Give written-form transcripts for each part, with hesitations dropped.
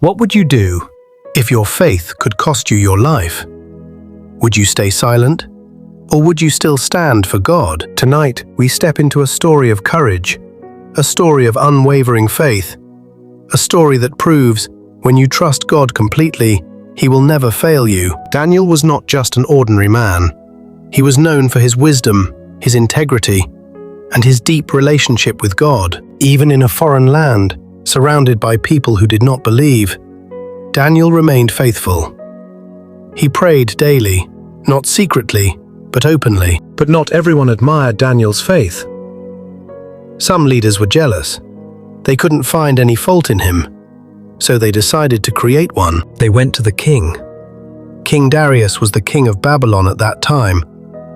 What would you do if your faith could cost you your life? Would you stay silent? Or would you still stand for God? Tonight, we step into a story of courage, a story of unwavering faith, a story that proves when you trust God completely, He will never fail you. Daniel was not just an ordinary man. He was known for his wisdom, his integrity, and his deep relationship with God. Even in a foreign land, surrounded by people who did not believe, Daniel remained faithful. He prayed daily, not secretly, but openly. But not everyone admired Daniel's faith. Some leaders were jealous. They couldn't find any fault in him, so they decided to create one. They went to the king. King Darius was the king of Babylon at that time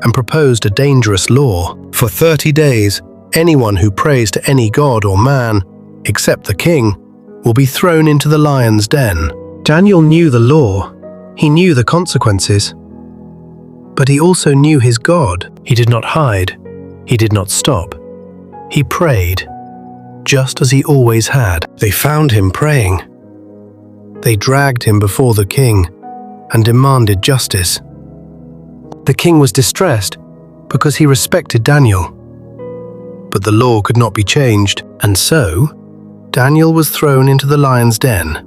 and proposed a dangerous law. For 30 days, anyone who prays to any god or man, except the king, will be thrown into the lion's den. Daniel knew the law. He knew the consequences. But he also knew his God. He did not hide. He did not stop. He prayed, just as he always had. They found him praying. They dragged him before the king and demanded justice. The king was distressed because he respected Daniel. But the law could not be changed, and so Daniel was thrown into the lion's den,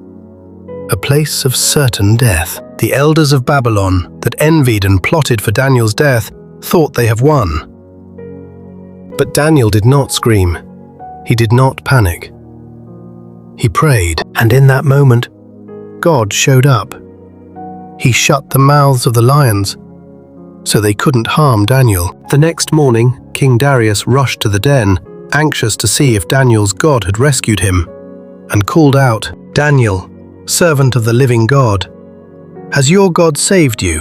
a place of certain death. The elders of Babylon that envied and plotted for Daniel's death thought they have won. But Daniel did not scream. He did not panic. He prayed, and in that moment, God showed up. He shut the mouths of the lions, so they couldn't harm Daniel. The next morning, King Darius rushed to the den, anxious to see if Daniel's God had rescued him, and called out, "Daniel, servant of the living God, has your God saved you?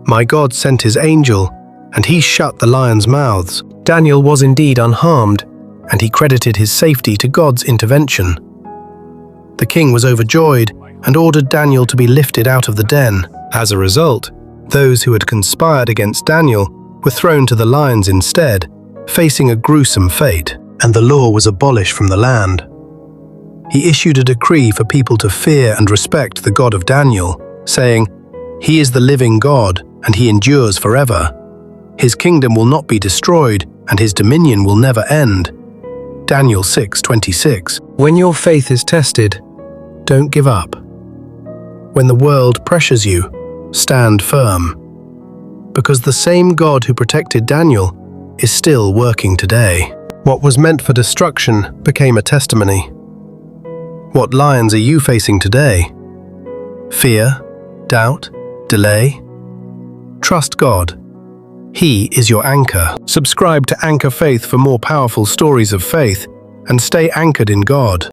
My God sent his angel, and he shut the lions' mouths." Daniel was indeed unharmed, and he credited his safety to God's intervention. The king was overjoyed and ordered Daniel to be lifted out of the den. As a result, those who had conspired against Daniel were thrown to the lions instead, facing a gruesome fate, and the law was abolished from the land. He issued a decree for people to fear and respect the God of Daniel, saying, "He is the living God, and he endures forever. His kingdom will not be destroyed, and his dominion will never end." Daniel 6:26. When your faith is tested, don't give up. When the world pressures you, stand firm. Because the same God who protected Daniel is still working today. What was meant for destruction became a testimony. What lions are you facing today? Fear, doubt, delay? Trust God. He is your anchor. Subscribe to Anchor Faith for more powerful stories of faith, and stay anchored in God.